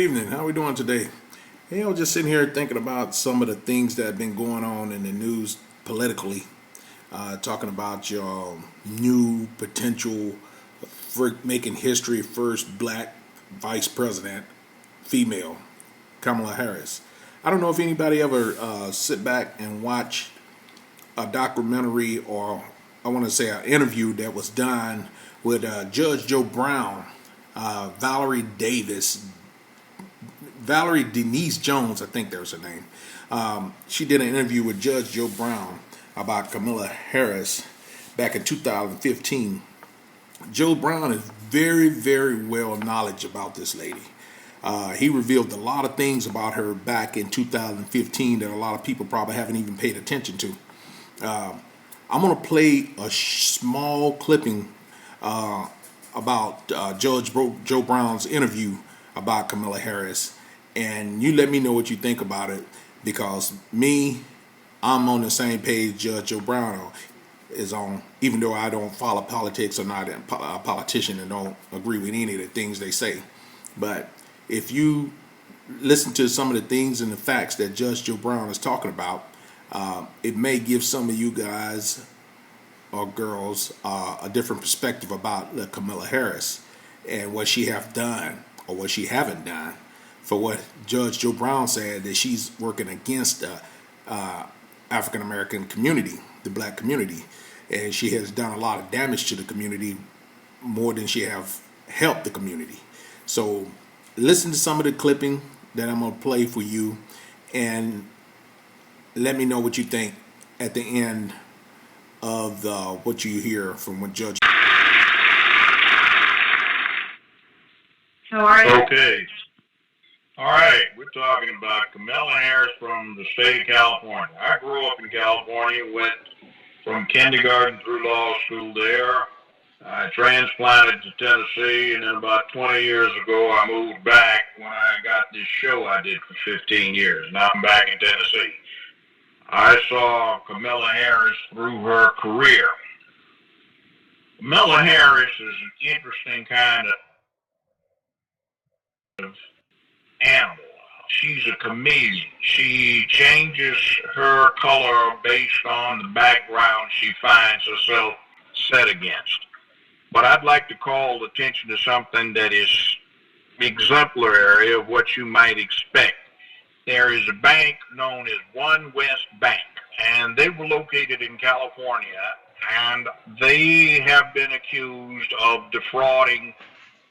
evening. How are we doing today? Hey, I was just sitting here thinking about some of the things that have been going on in the news politically. Talking about your new potential for making history first black vice president, female, Kamala Harris. I don't know if anybody ever sit back and watch a documentary or I want to say an interview that was done with Judge Joe Brown, Valerie Davis, Valerie Denise Jones, I think there's her name. She did an interview with Judge Joe Brown about Kamala Harris back in 2015. Joe Brown is very, very well knowledge about this lady. He revealed a lot of things about her back in 2015 that a lot of people probably haven't even paid attention to. I'm going to play a small clipping about Joe Brown's interview about Kamala Harris, and you let me know what you think about it, because I'm on the same page Judge Joe Brown is on, even though I don't follow politics or not a politician and don't agree with any of the things they say. But if you listen to some of the things and the facts that Judge Joe Brown is talking about, it may give some of you guys or girls a different perspective about Kamala Harris and what she have done or what she haven't done. For what Judge Joe Brown said, that she's working against the African American community, the black community, and she has done a lot of damage to the community more than she have helped the community. So listen to some of the clipping that I'm going to play for you, and let me know what you think at the end of what you hear from what Judge. How are you? Okay. All right. We're talking about Kamala Harris from the state of California. I grew up in California, went from kindergarten through law school there. I transplanted to Tennessee, and then about 20 years ago, I moved back when I got this show I did for 15 years. Now I'm back in Tennessee. I saw Kamala Harris through her career. Kamala Harris is an interesting kind of animal. She's a chameleon. She changes her color based on the background she finds herself set against. But I'd like to call attention to something that is exemplary of what you might expect. There is a bank known as One West Bank, and they were located in California, and they have been accused of defrauding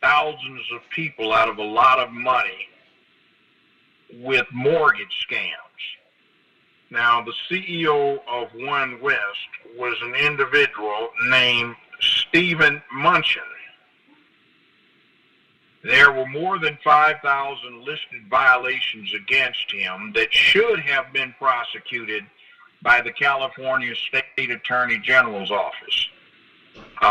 thousands of people out of a lot of money with mortgage scams. Now, the CEO of One West was an individual named Stephen Munchin. There were more than 5,000 listed violations against him that should have been prosecuted by the California State Attorney General's office.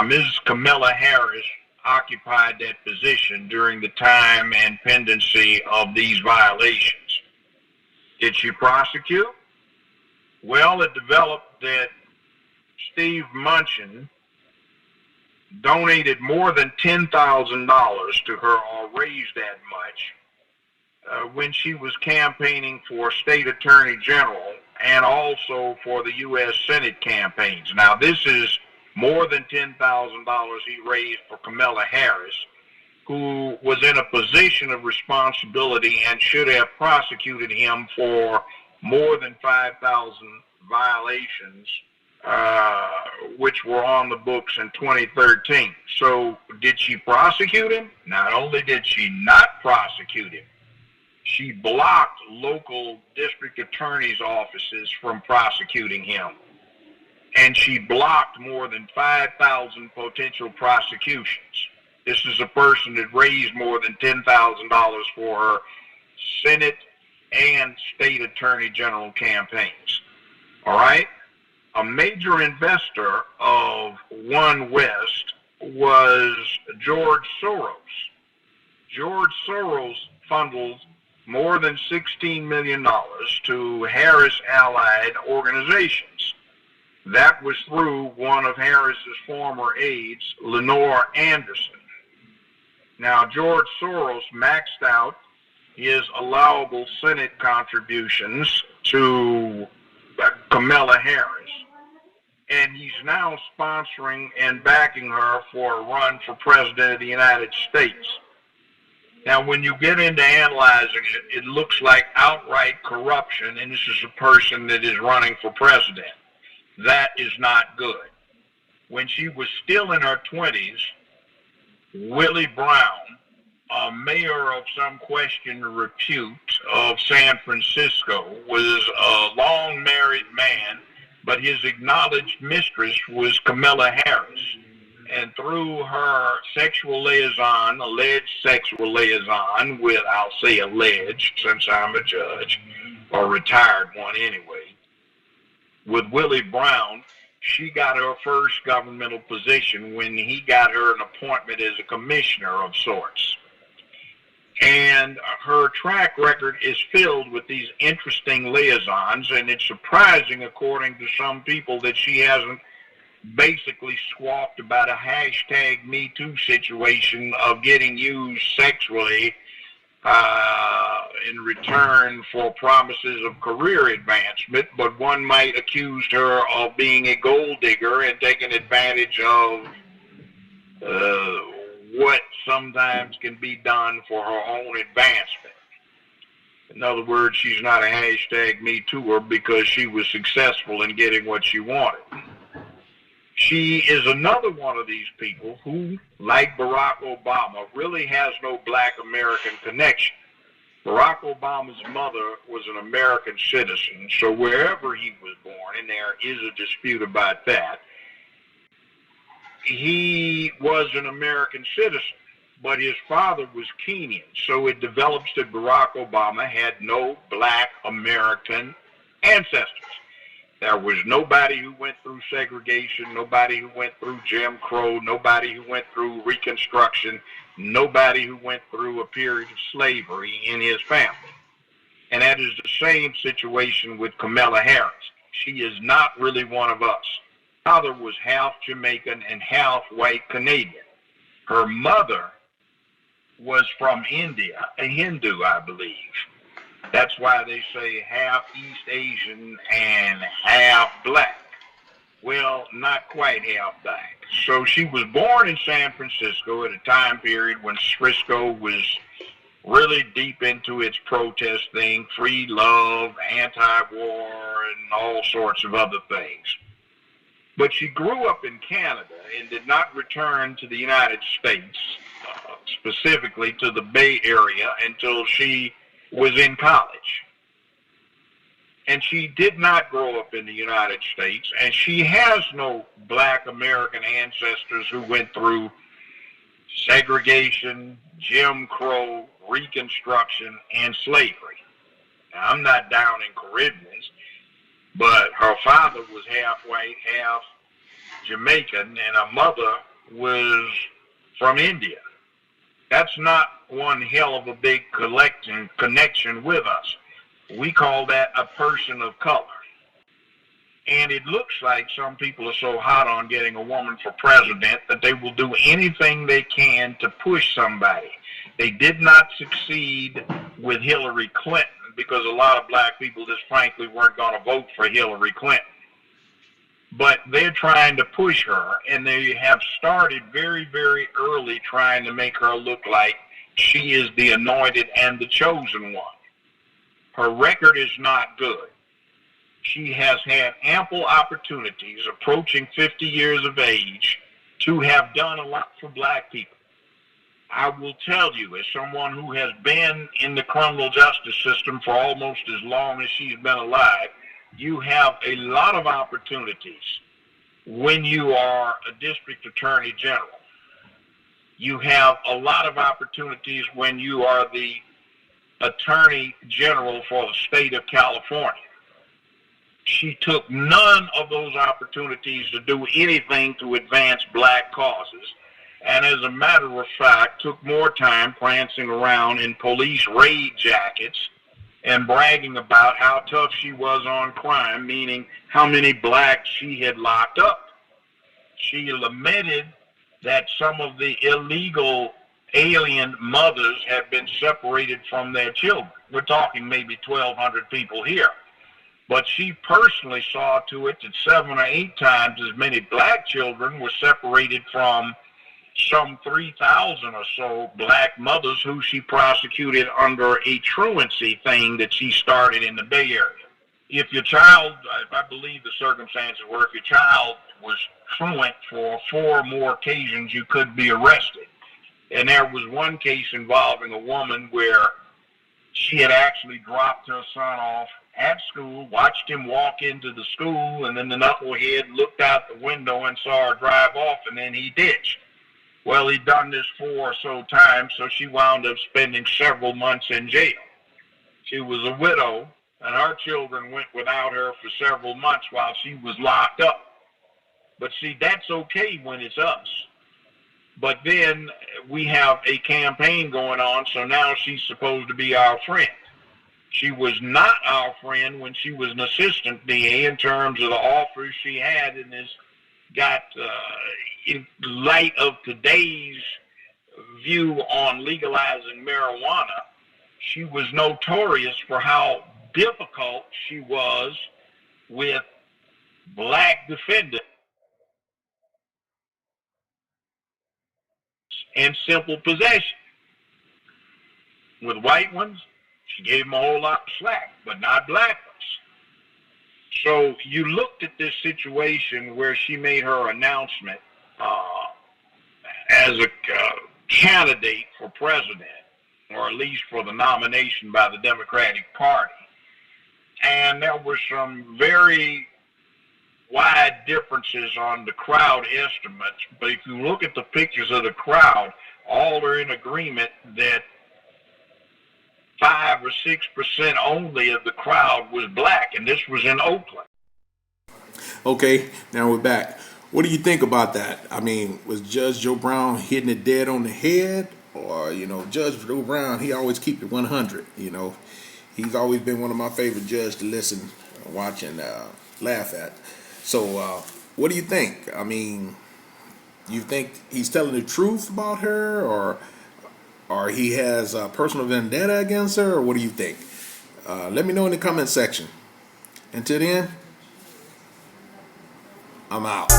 Ms. Kamala Harris occupied that position during the time and pendency of these violations. Did she prosecute? Well, it developed that Steve Munchin donated more than $10,000 to her, or raised that much, when she was campaigning for state attorney general and also for the U.S. Senate campaigns. Now, this is more than $10,000 he raised for Kamala Harris, who was in a position of responsibility and should have prosecuted him for more than 5,000 violations, which were on the books in 2013. So did she prosecute him? Not only did she not prosecute him, she blocked local district attorneys' offices from prosecuting him. And she blocked more than 5,000 potential prosecutions. This is a person that raised more than $10,000 for her Senate and state attorney general campaigns. All right? A major investor of One West was George Soros. George Soros funneled more than $16 million to Harris-allied organizations. That was through one of Harris's former aides, Lenore Anderson. Now, George Soros maxed out his allowable Senate contributions to Kamala Harris. And he's now sponsoring and backing her for a run for president of the United States. Now, when you get into analyzing it, it looks like outright corruption, and this is a person that is running for president. That is not good. When she was still in her 20s, Willie Brown, a mayor of some questioned repute of San Francisco, was a long married man, but his acknowledged mistress was Kamala Harris. And through her sexual liaison, alleged sexual liaison with, I'll say alleged since I'm a judge, or retired one anyway, with Willie Brown, she got her first governmental position when he got her an appointment as a commissioner of sorts. And her track record is filled with these interesting liaisons, and it's surprising, according to some people, that she hasn't basically squawked about a hashtag Me Too situation of getting used sexually in return for promises of career advancement, but one might accuse her of being a gold digger and taking advantage of what sometimes can be done for her own advancement. In other words, she's not a hashtag Me Tooer because she was successful in getting what she wanted. She is another one of these people who, like Barack Obama, really has no black American connection. Barack Obama's mother was an American citizen, so wherever he was born, and there is a dispute about that, he was an American citizen, but his father was Kenyan, so it develops that Barack Obama had no black American ancestors. There was nobody who went through segregation, nobody who went through Jim Crow, nobody who went through Reconstruction, nobody who went through a period of slavery in his family. And that is the same situation with Kamala Harris. She is not really one of us. Father was half Jamaican and half white Canadian. Her mother was from India, a Hindu, I believe. That's why they say half East Asian and half black. Well, not quite half black. So she was born in San Francisco at a time period when Frisco was really deep into its protest thing, free love, anti-war, and all sorts of other things. But she grew up in Canada and did not return to the United States, specifically to the Bay Area, until she was in college. And she did not grow up in the United States, and she has no black American ancestors who went through segregation, Jim Crow, Reconstruction, and slavery. Now, I'm not down in Caribbeans, but her father was half white, half Jamaican, and her mother was from India. That's not one hell of a big connection with us. We call that a person of color. And it looks like some people are so hot on getting a woman for president that they will do anything they can to push somebody. They did not succeed with Hillary Clinton because a lot of black people just frankly weren't going to vote for Hillary Clinton. But they're trying to push her, and they have started very, very early trying to make her look like she is the anointed and the chosen one. Her record is not good. She has had ample opportunities, approaching 50 years of age, to have done a lot for black people. I will tell you, as someone who has been in the criminal justice system for almost as long as she's been alive, you have a lot of opportunities when you are a district attorney general. You have a lot of opportunities when you are the attorney general for the state of California. She took none of those opportunities to do anything to advance black causes, and as a matter of fact, took more time prancing around in police raid jackets and bragging about how tough she was on crime, meaning how many blacks she had locked up. She lamented that some of the illegal alien mothers have been separated from their children. We're talking maybe 1,200 people here. But she personally saw to it that 7 or 8 times as many black children were separated from some 3,000 or so black mothers who she prosecuted under a truancy thing that she started in the Bay Area. If your child, I believe the circumstances were, if your child was truant for 4 or more occasions, you could be arrested. And there was one case involving a woman where she had actually dropped her son off at school, watched him walk into the school, and then the knucklehead looked out the window and saw her drive off, and then he ditched. Well, he'd done this 4 or so times, so she wound up spending several months in jail. She was a widow, and our children went without her for several months while she was locked up. But see, that's okay when it's us. But then we have a campaign going on, so now she's supposed to be our friend. She was not our friend when she was an assistant DA in terms of the offers she had, and has got, in light of today's view on legalizing marijuana, she was notorious for how difficult she was with black defendants and simple possession. With white ones, she gave them a whole lot of slack, but not black ones. So you looked at this situation where she made her announcement as a candidate for president, or at least for the nomination by the Democratic Party. And there were some very wide differences on the crowd estimates, but if you look at the pictures of the crowd, all are in agreement that 5 or 6% only of the crowd was black, and this was in Oakland. Okay, now we're back. What do you think about that? I mean, was Judge Joe Brown hitting it dead on the head? Or, Judge Joe Brown, he always keep it 100, He's always been one of my favorite judges to listen, watch, and laugh at. So, what do you think? I mean, you think he's telling the truth about her, or he has a personal vendetta against her, or what do you think? Let me know in the comment section. Until then, I'm out.